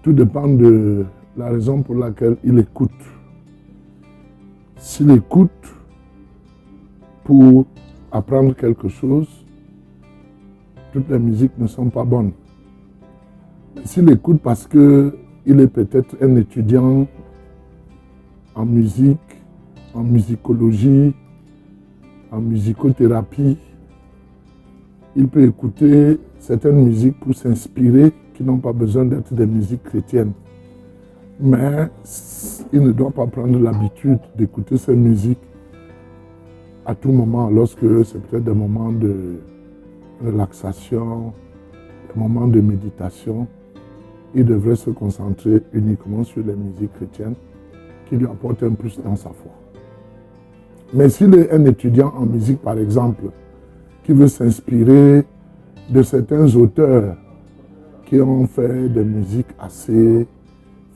Tout dépend de la raison pour laquelle il écoute. S'il écoute pour apprendre quelque chose, toutes les musiques ne sont pas bonnes. Mais s'il écoute parce qu'il est peut-être un étudiant en musique, en musicologie, en musicothérapie, il peut écouter certaines musiques pour s'inspirer qui n'ont pas besoin d'être des musiques chrétiennes. Mais il ne doit pas prendre l'habitude d'écouter ces musiques à tout moment, lorsque c'est peut-être des moments de relaxation, des moments de méditation. Il devrait se concentrer uniquement sur les musiques chrétiennes qui lui apportent un plus dans sa foi. Mais s'il est un étudiant en musique, par exemple, qui veut s'inspirer de certains auteurs qui ont fait des musiques assez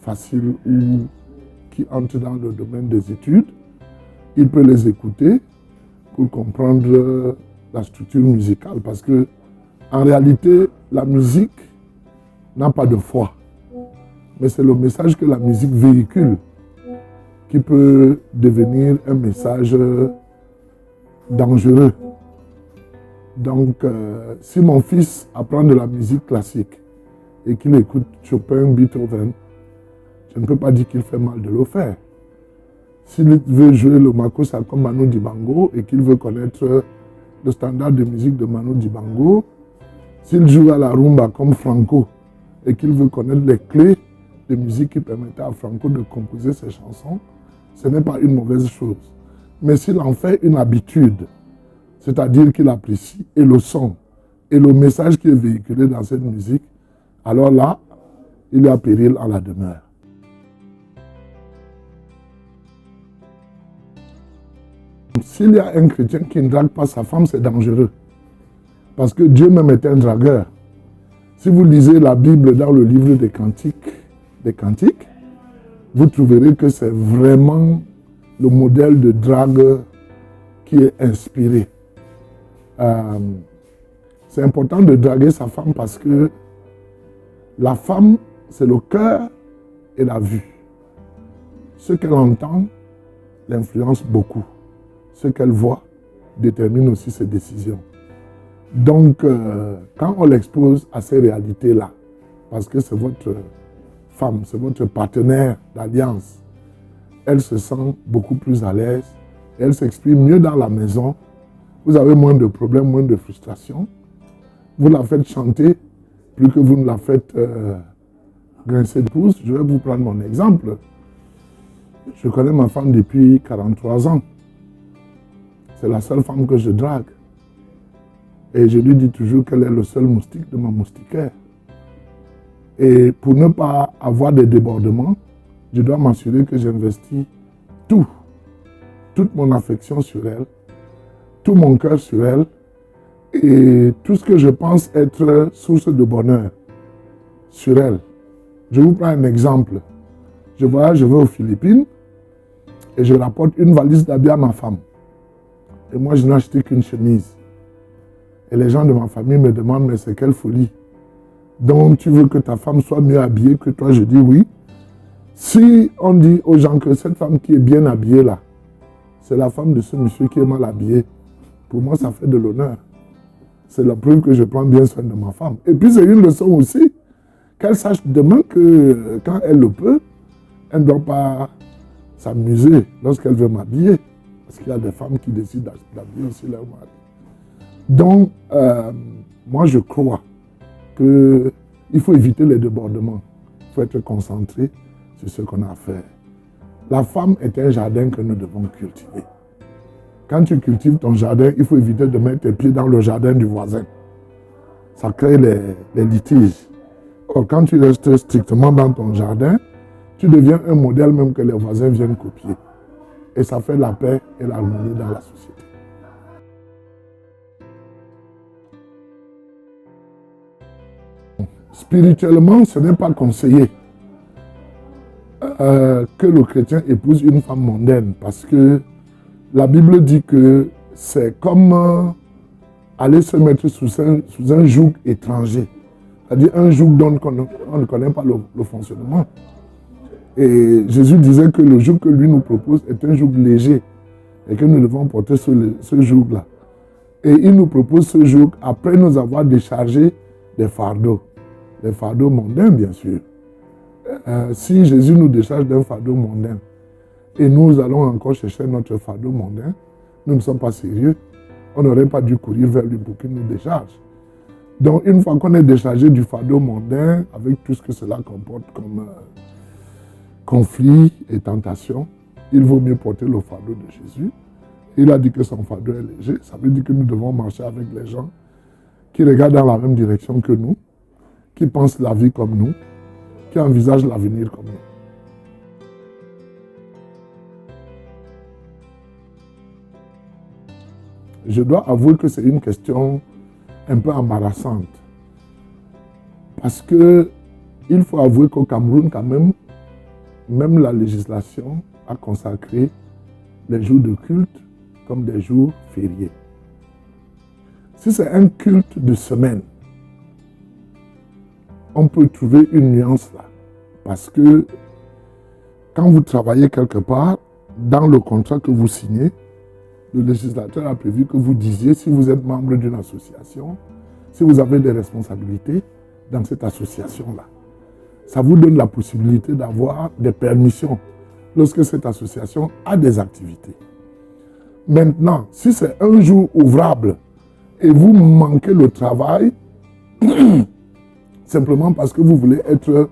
faciles ou qui entrent dans le domaine des études, il peut les écouter pour comprendre la structure musicale. Parce que, en réalité, la musique n'a pas de foi. Mais c'est le message que la musique véhicule qui peut devenir un message dangereux. Donc, si mon fils apprend de la musique classique et qu'il écoute Chopin, Beethoven, je ne peux pas dire qu'il fait mal de le faire. S'il veut jouer le makossa comme Manu Dibango et qu'il veut connaître le standard de musique de Manu Dibango, s'il joue à la rumba comme Franco et qu'il veut connaître les clés de musique qui permettaient à Franco de composer ses chansons, ce n'est pas une mauvaise chose. Mais s'il en fait une habitude, c'est-à-dire qu'il apprécie et le son et le message qui est véhiculé dans cette musique, alors là, il y a péril en la demeure. S'il y a un chrétien qui ne drague pas sa femme, c'est dangereux. Parce que Dieu même est un dragueur. Si vous lisez la Bible dans le livre des Cantiques, vous trouverez que c'est vraiment le modèle de drague qui est inspiré. C'est important de draguer sa femme parce que la femme, c'est le cœur et la vue. Ce qu'elle entend l'influence beaucoup. Ce qu'elle voit détermine aussi ses décisions. Donc, quand on l'expose à ces réalités-là, parce que c'est votre femme, c'est votre partenaire d'alliance, elle se sent beaucoup plus à l'aise, elle s'exprime mieux dans la maison, vous avez moins de problèmes, moins de frustrations, vous la faites chanter plus que vous ne la faites grincer de pouce. Je vais vous prendre mon exemple. Je connais ma femme depuis 43 ans. C'est la seule femme que je drague. Et je lui dis toujours qu'elle est le seul moustique de ma moustiquaire. Et pour ne pas avoir de débordements, je dois m'assurer que j'investis toute mon affection sur elle, tout mon cœur sur elle, et tout ce que je pense être source de bonheur sur elle. Je vous prends un exemple. Je vais aux Philippines et je rapporte une valise d'habits à ma femme. Et moi, je n'ai acheté qu'une chemise. Et les gens de ma famille me demandent, mais c'est quelle folie. Donc, tu veux que ta femme soit mieux habillée que toi? Je dis oui. Si on dit aux gens que cette femme qui est bien habillée là, c'est la femme de ce monsieur qui est mal habillé, pour moi, ça fait de l'honneur. C'est la preuve que je prends bien soin de ma femme. Et puis, c'est une leçon aussi, qu'elle sache demain que quand elle le peut, elle ne doit pas s'amuser lorsqu'elle veut m'habiller. Parce qu'il y a des femmes qui décident d'habiller aussi leur mari. Donc, moi, je crois qu'il faut éviter les débordements. Il faut être concentré sur ce qu'on a à faire. La femme est un jardin que nous devons cultiver. Quand tu cultives ton jardin, il faut éviter de mettre tes pieds dans le jardin du voisin. Ça crée les litiges. Or, quand tu restes strictement dans ton jardin, tu deviens un modèle même que les voisins viennent copier. Et ça fait la paix et l'harmonie dans la société. Spirituellement, ce n'est pas conseillé que le chrétien épouse une femme mondaine, parce que la Bible dit que c'est comme aller se mettre sous un joug étranger. C'est-à-dire un joug dont on ne connaît pas le fonctionnement. Et Jésus disait que le joug que lui nous propose est un joug léger et que nous devons porter ce joug-là. Et il nous propose ce joug après nous avoir déchargé des fardeaux mondains, bien sûr. Si Jésus nous décharge d'un fardeau mondain et nous allons encore chercher notre fardeau mondain, nous ne sommes pas sérieux. On n'aurait pas dû courir vers lui pour qu'il nous décharge. Donc, une fois qu'on est déchargé du fardeau mondain, avec tout ce que cela comporte comme conflit et tentation, il vaut mieux porter le fardeau de Jésus. Il a dit que son fardeau est léger. Ça veut dire que nous devons marcher avec les gens qui regardent dans la même direction que nous, qui pensent la vie comme nous, qui envisagent l'avenir comme nous. Je dois avouer que c'est une question un peu embarrassante. Parce que il faut avouer qu'au Cameroun, quand même la législation a consacré les jours de culte comme des jours fériés. Si c'est un culte de semaine, on peut trouver une nuance là. Parce que quand vous travaillez quelque part, dans le contrat que vous signez, le législateur a prévu que vous disiez, si vous êtes membre d'une association, si vous avez des responsabilités dans cette association-là, ça vous donne la possibilité d'avoir des permissions lorsque cette association a des activités. Maintenant, si c'est un jour ouvrable et vous manquez le travail, simplement parce que vous voulez être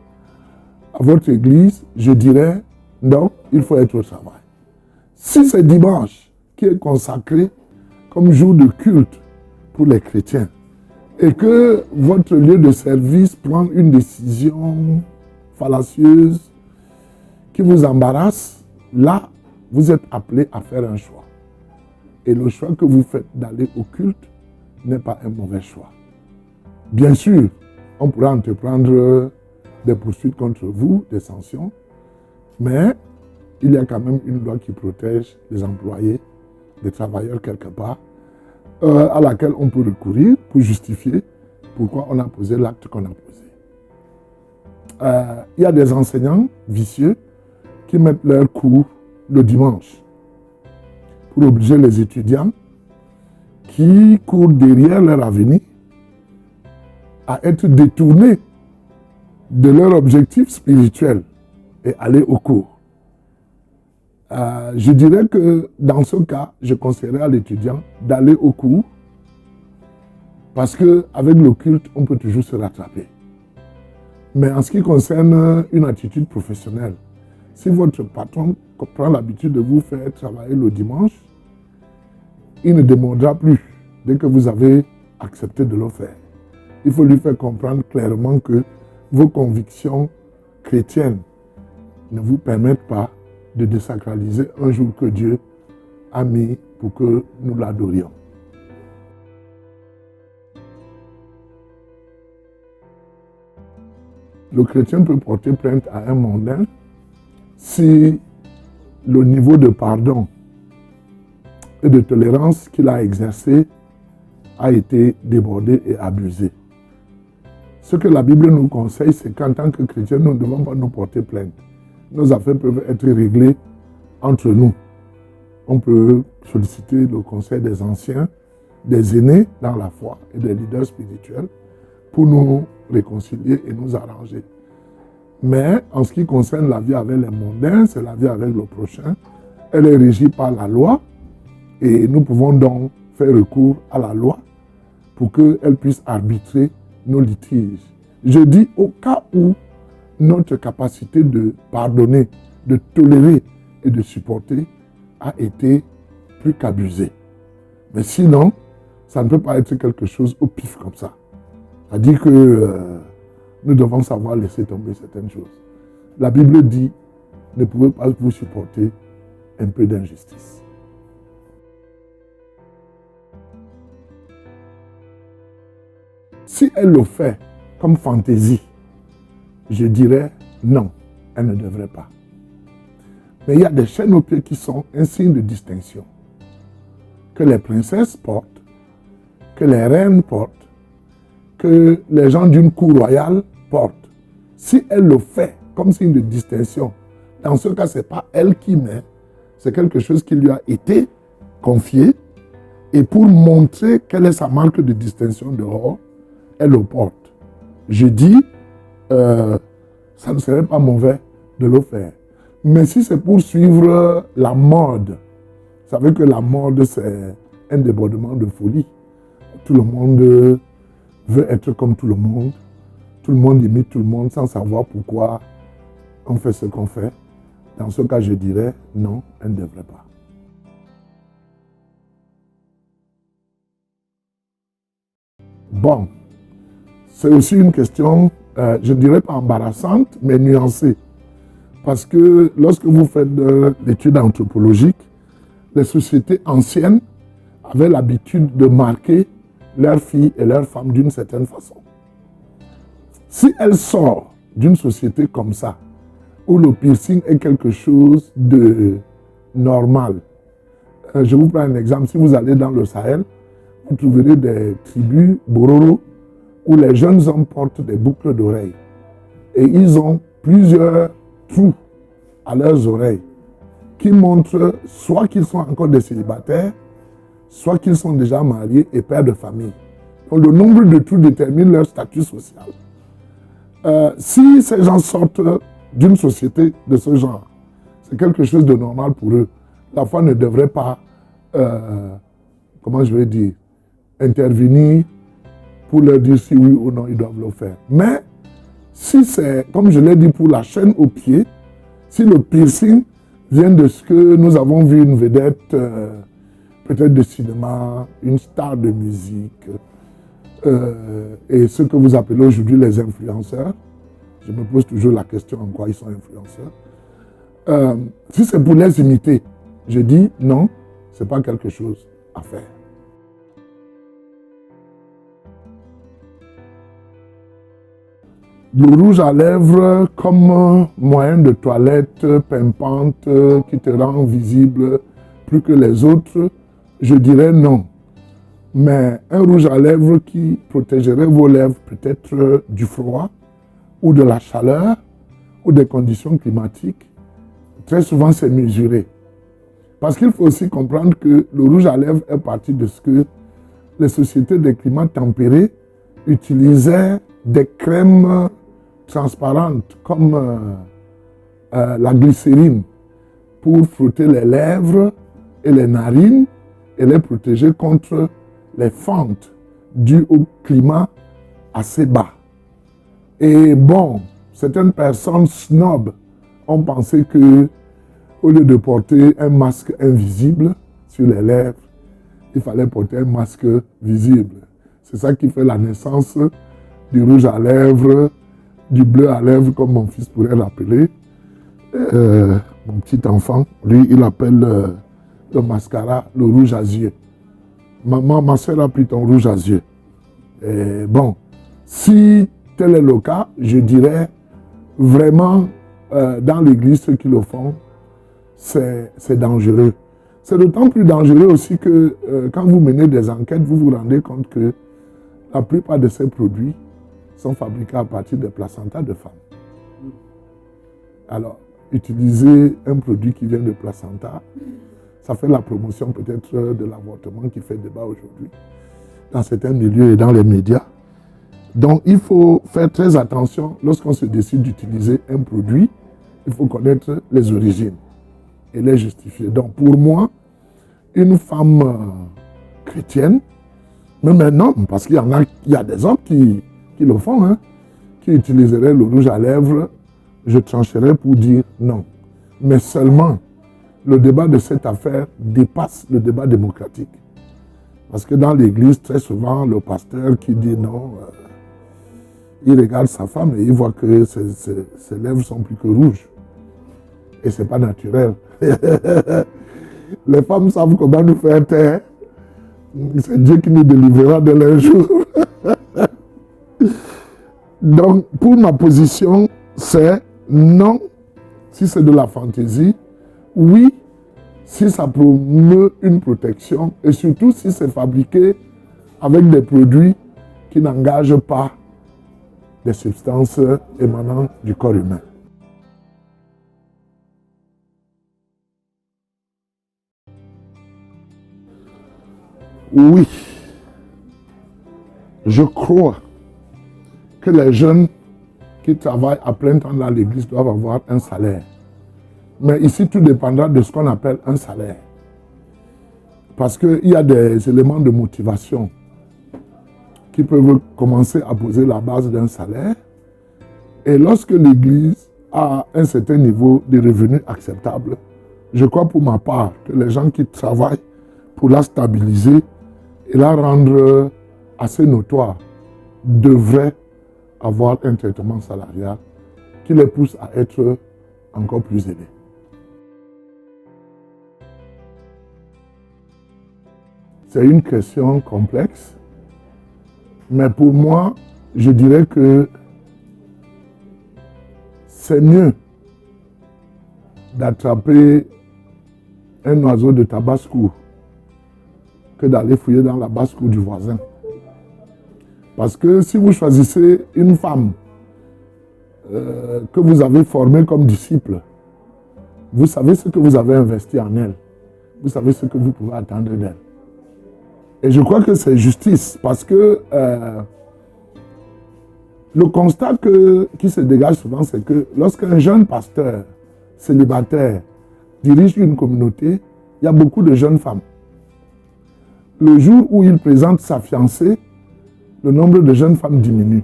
à votre église, je dirais, non, il faut être au travail. Si c'est dimanche, qui est consacré comme jour de culte pour les chrétiens, et que votre lieu de service prend une décision fallacieuse qui vous embarrasse, là, vous êtes appelé à faire un choix. Et le choix que vous faites d'aller au culte n'est pas un mauvais choix. Bien sûr, on pourra entreprendre des poursuites contre vous, des sanctions, mais il y a quand même une loi qui protège les employés, les travailleurs quelque part, à laquelle on peut recourir pour justifier pourquoi on a posé l'acte qu'on a posé. Il y a des enseignants vicieux qui mettent leurs cours le dimanche pour obliger les étudiants qui courent derrière leur avenir à être détournés de leur objectif spirituel et aller au cours. Je dirais que dans ce cas, je conseillerais à l'étudiant d'aller au cours parce qu'avec le culte, on peut toujours se rattraper. Mais en ce qui concerne une attitude professionnelle, si votre patron prend l'habitude de vous faire travailler le dimanche, il ne demandera plus dès que vous avez accepté de le faire. Il faut lui faire comprendre clairement que vos convictions chrétiennes ne vous permettent pas de désacraliser un jour que Dieu a mis pour que nous l'adorions. Le chrétien peut porter plainte à un mondain si le niveau de pardon et de tolérance qu'il a exercé a été débordé et abusé. Ce que la Bible nous conseille, c'est qu'en tant que chrétiens, nous ne devons pas nous porter plainte. Nos affaires peuvent être réglées entre nous. On peut solliciter le conseil des anciens, des aînés dans la foi et des leaders spirituels pour nous réconcilier et nous arranger. Mais en ce qui concerne la vie avec les mondains, c'est la vie avec le prochain. Elle est régie par la loi et nous pouvons donc faire recours à la loi pour qu'elle puisse arbitrer nos litiges. Je dis au cas où notre capacité de pardonner, de tolérer et de supporter a été plus qu'abusée. Mais sinon, ça ne peut pas être quelque chose au pif comme ça. C'est-à-dire que nous devons savoir laisser tomber certaines choses. La Bible dit, ne pouvez pas vous supporter un peu d'injustice. Si elle le fait comme fantaisie, je dirais non, elle ne devrait pas. Mais il y a des chaînes aux pieds qui sont un signe de distinction. Que les princesses portent, que les reines portent, que les gens d'une cour royale portent. Si elle le fait comme signe de distinction, dans ce cas, ce n'est pas elle qui met, c'est quelque chose qui lui a été confié. Et pour montrer quelle est sa marque de distinction dehors, elle le porte. Je dis, ça ne serait pas mauvais de le faire. Mais si c'est pour suivre la mode, vous savez que la mode, c'est un débordement de folie. Tout le monde veut être comme tout le monde. Tout le monde imite tout le monde sans savoir pourquoi on fait ce qu'on fait. Dans ce cas, je dirais non, elle ne devrait pas. Bon, c'est aussi une question, je ne dirais pas embarrassante, mais nuancée. Parce que lorsque vous faites de l'étude anthropologique, les sociétés anciennes avaient l'habitude de marquer leurs filles et leurs femmes d'une certaine façon. Si elle sort d'une société comme ça, où le piercing est quelque chose de normal, je vous prends un exemple, si vous allez dans le Sahel, vous trouverez des tribus Bororo où les jeunes hommes portent des boucles d'oreilles. Et ils ont plusieurs trous à leurs oreilles qui montrent soit qu'ils sont encore des célibataires, soit qu'ils sont déjà mariés et pères de famille. Donc le nombre de trous détermine leur statut social. Si ces gens sortent d'une société de ce genre, c'est quelque chose de normal pour eux. La foi ne devrait pas, comment je vais dire, intervenir pour leur dire si oui ou non ils doivent le faire. Mais si c'est, comme je l'ai dit, pour la chaîne au pied, si le piercing vient de ce que nous avons vu une vedette, peut-être de cinéma, une star de musique, et ce que vous appelez aujourd'hui les influenceurs, je me pose toujours la question en quoi ils sont influenceurs. Si c'est pour les imiter, je dis non, ce n'est pas quelque chose à faire. Le rouge à lèvres comme moyen de toilette pimpante qui te rend visible plus que les autres, je dirais non. Mais un rouge à lèvres qui protégerait vos lèvres peut-être du froid ou de la chaleur ou des conditions climatiques, très souvent c'est mesuré. Parce qu'il faut aussi comprendre que le rouge à lèvres est parti de ce que les sociétés de climat tempéré utilisaient des crèmes transparentes comme la glycérine pour frotter les lèvres et les narines et les protéger contre les fentes dues au climat assez bas. Et bon, certaines personnes snobs ont pensé que au lieu de porter un masque invisible sur les lèvres, il fallait porter un masque visible. C'est ça qui fait la naissance du rouge à lèvres, du bleu à lèvres, comme mon fils pourrait l'appeler. Mon petit enfant, lui, il appelle le mascara le rouge à yeux. Maman, ma soeur a pris ton rouge à yeux. Et bon, si tel est le cas, je dirais vraiment, dans l'église, ceux qui le font, c'est dangereux. C'est d'autant plus dangereux aussi que quand vous menez des enquêtes, vous vous rendez compte que la plupart de ces produits sont fabriqués à partir des placentas de femmes. Alors, utiliser un produit qui vient de placenta, ça fait la promotion peut-être de l'avortement qui fait débat aujourd'hui dans certains milieux et dans les médias. Donc, il faut faire très attention lorsqu'on se décide d'utiliser un produit. Il faut connaître les origines et les justifier. Donc, pour moi, une femme chrétienne, même un homme, parce qu'il y a des hommes qui le font, hein, qui utiliseraient le rouge à lèvres, je trancherais pour dire non. Mais seulement, le débat de cette affaire dépasse le débat démocratique. Parce que dans l'église, très souvent, le pasteur qui dit non, il regarde sa femme et il voit que ses lèvres sont plus que rouges. Et ce n'est pas naturel. Les femmes savent comment nous faire taire. C'est Dieu qui nous délivrera de leur jour. Donc, pour ma position, c'est non, si c'est de la fantaisie. Oui, si ça promeut une protection. Et surtout, si c'est fabriqué avec des produits qui n'engagent pas des substances émanant du corps humain. Oui, je crois que les jeunes qui travaillent à plein temps dans l'église doivent avoir un salaire. Mais ici, tout dépendra de ce qu'on appelle un salaire. Parce qu'il y a des éléments de motivation qui peuvent commencer à poser la base d'un salaire. Et lorsque l'église a un certain niveau de revenus acceptable, je crois pour ma part que les gens qui travaillent pour la stabiliser et la rendre assez notoire devraient avoir un traitement salarial qui les pousse à être encore plus élevé. C'est une question complexe, mais pour moi, je dirais que c'est mieux d'attraper un oiseau de ta basse-cour que d'aller fouiller dans la basse-cour du voisin. Parce que si vous choisissez une femme que vous avez formée comme disciple, vous savez ce que vous avez investi en elle. Vous savez ce que vous pouvez attendre d'elle. Et je crois que c'est justice parce que le constat qui se dégage souvent, c'est que lorsqu'un jeune pasteur célibataire dirige une communauté, il y a beaucoup de jeunes femmes. Le jour où il présente sa fiancée, le nombre de jeunes femmes diminue.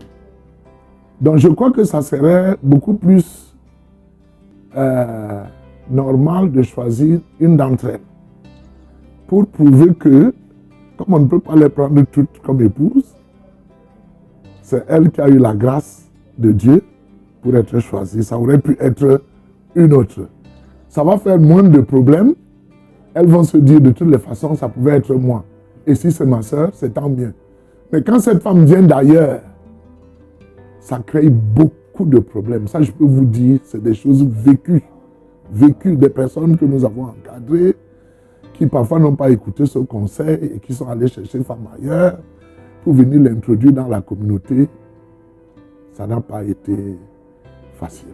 Donc je crois que ça serait beaucoup plus normal de choisir une d'entre elles pour prouver que, comme on ne peut pas les prendre toutes comme épouses, c'est elle qui a eu la grâce de Dieu pour être choisie. Ça aurait pu être une autre. Ça va faire moins de problèmes. Elles vont se dire de toutes les façons, ça pouvait être moi. Et si c'est ma soeur, c'est tant mieux. Mais quand cette femme vient d'ailleurs, ça crée beaucoup de problèmes. Ça, je peux vous dire, c'est des choses vécues. Vécues des personnes que nous avons encadrées, qui parfois n'ont pas écouté ce conseil et qui sont allées chercher une femme ailleurs pour venir l'introduire dans la communauté. Ça n'a pas été facile.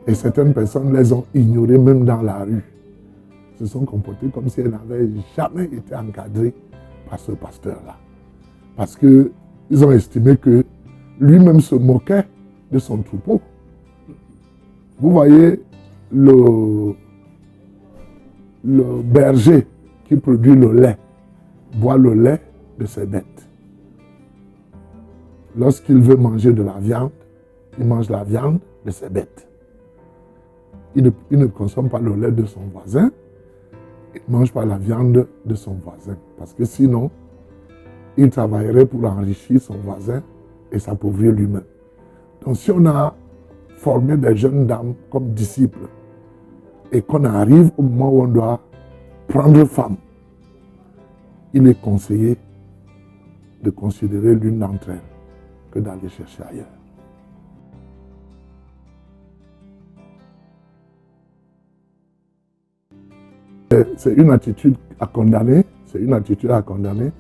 Et certaines personnes les ont ignorées même dans la rue. Se sont comportées comme si elles n'avaient jamais été encadrées par ce pasteur-là. Parce qu'ils ont estimé que lui-même se moquait de son troupeau. Vous voyez le berger qui produit le lait, boit le lait de ses bêtes. Lorsqu'il veut manger de la viande, il mange la viande de ses bêtes. Il ne consomme pas le lait de son voisin, il ne mange pas la viande de son voisin. Parce que sinon, il travaillerait pour enrichir son voisin et s'appauvrir lui-même. Donc si on a formé des jeunes dames comme disciples et qu'on arrive au moment où on doit prendre femme, il est conseillé de considérer l'une d'entre elles que d'aller chercher ailleurs. C'est une attitude à condamner. C'est une attitude à condamner.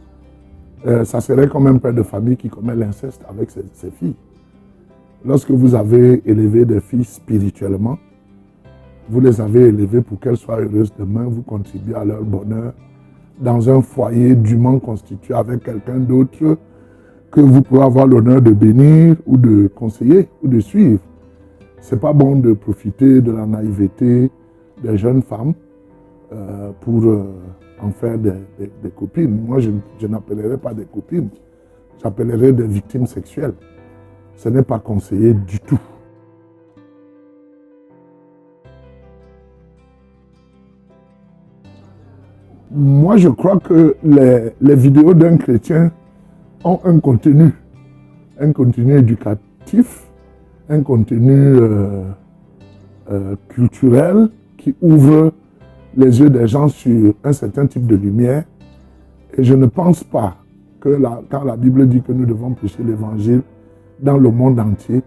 Ça serait comme un père de famille qui commet l'inceste avec ses filles. Lorsque vous avez élevé des filles spirituellement, vous les avez élevées pour qu'elles soient heureuses demain, vous contribuez à leur bonheur dans un foyer dûment constitué avec quelqu'un d'autre que vous pouvez avoir l'honneur de bénir ou de conseiller ou de suivre. Ce n'est pas bon de profiter de la naïveté des jeunes femmes pour en faire des copines. Moi, je n'appellerai pas des copines, j'appellerai des victimes sexuelles. Ce n'est pas conseillé du tout. Moi, je crois que les vidéos d'un chrétien ont un contenu éducatif, un contenu culturel qui ouvre les yeux des gens sur un certain type de lumière. Et je ne pense pas que quand la Bible dit que nous devons prêcher l'évangile dans le monde entier,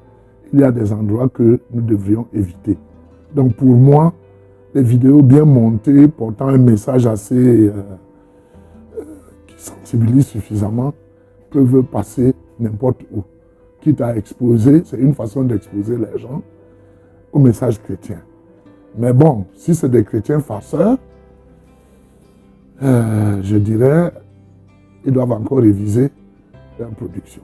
il y a des endroits que nous devrions éviter. Donc pour moi, les vidéos bien montées, portant un message assez qui sensibilise suffisamment, peuvent passer n'importe où. Quitte à exposer, c'est une façon d'exposer les gens au message chrétien. Mais bon, si c'est des chrétiens farceurs, je dirais, ils doivent encore réviser leur production.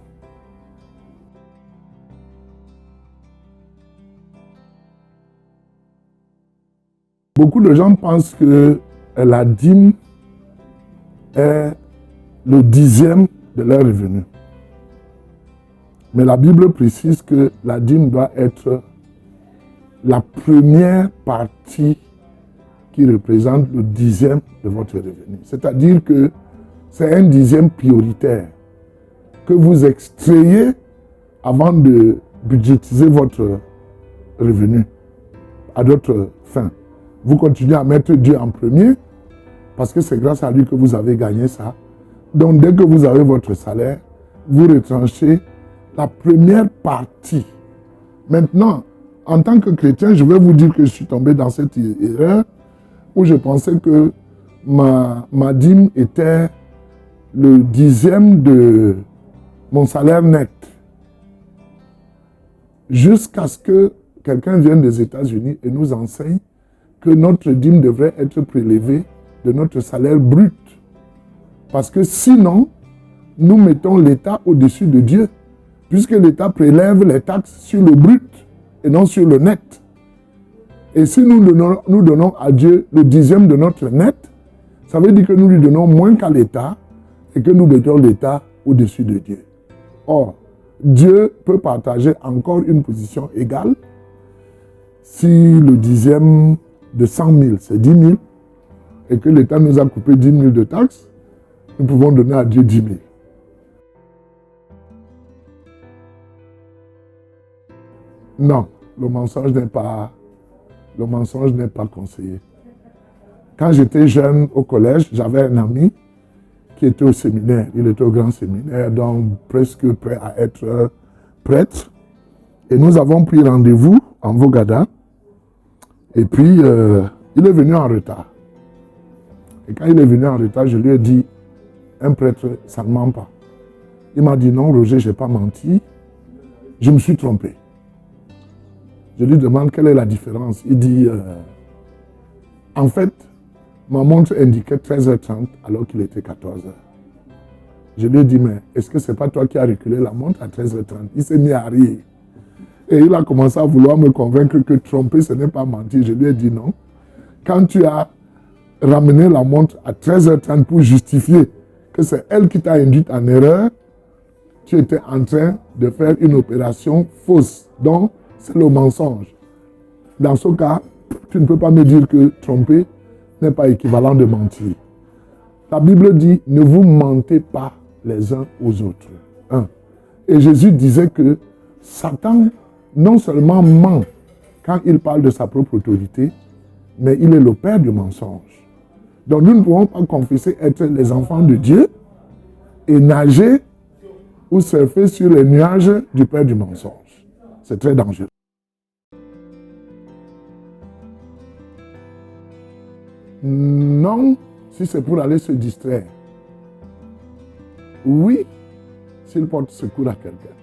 Beaucoup de gens pensent que la dîme est le 10e de leur revenu. Mais la Bible précise que la dîme doit être la première partie qui représente le 10e de votre revenu. C'est-à-dire que c'est un 10e prioritaire que vous extrayez avant de budgétiser votre revenu à d'autres fins. Vous continuez à mettre Dieu en premier parce que c'est grâce à lui que vous avez gagné ça. Donc dès que vous avez votre salaire, vous retranchez la première partie. Maintenant, en tant que chrétien, je vais vous dire que je suis tombé dans cette erreur où je pensais que ma dîme était le 10e de mon salaire net. Jusqu'à ce que quelqu'un vienne des États-Unis et nous enseigne que notre dîme devrait être prélevée de notre salaire brut. Parce que sinon, nous mettons l'État au-dessus de Dieu, puisque l'État prélève les taxes sur le brut et non sur le net. Et si nous donnons à Dieu le 10e de notre net, ça veut dire que nous lui donnons moins qu'à l'État et que nous mettons l'État au-dessus de Dieu. Or, Dieu peut partager encore une position égale si le 10e de 100 000, c'est 10 000, et que l'État nous a coupé 10 000 de taxes, nous pouvons donner à Dieu 10 000. Non, le mensonge n'est pas conseillé. Quand j'étais jeune au collège, j'avais un ami qui était au séminaire. Il était au grand séminaire, donc presque prêt à être prêtre. Et nous avons pris rendez-vous en Vogada. Et puis, il est venu en retard. Et quand il est venu en retard, je lui ai dit, un prêtre, ça ne ment pas. Il m'a dit, non, Roger, je n'ai pas menti. Je me suis trompé. Je lui demande quelle est la différence. Il dit, en fait, ma montre indiquait 13h30 alors qu'il était 14h. Je lui ai dit, mais est-ce que ce n'est pas toi qui as reculé la montre à 13h30? Il s'est mis à rire. Et il a commencé à vouloir me convaincre que tromper, ce n'est pas mentir. Je lui ai dit non. Quand tu as ramené la montre à 13h30 pour justifier que c'est elle qui t'a induit en erreur, tu étais en train de faire une opération fausse. Donc, c'est le mensonge. Dans ce cas, tu ne peux pas me dire que tromper n'est pas équivalent de mentir. La Bible dit, ne vous mentez pas les uns aux autres. Et Jésus disait que Satan non seulement ment quand il parle de sa propre autorité, mais il est le père du mensonge. Donc nous ne pouvons pas confesser être les enfants de Dieu et nager ou surfer sur les nuages du père du mensonge. C'est très dangereux. Non, si c'est pour aller se distraire. Oui, s'il porte secours à quelqu'un.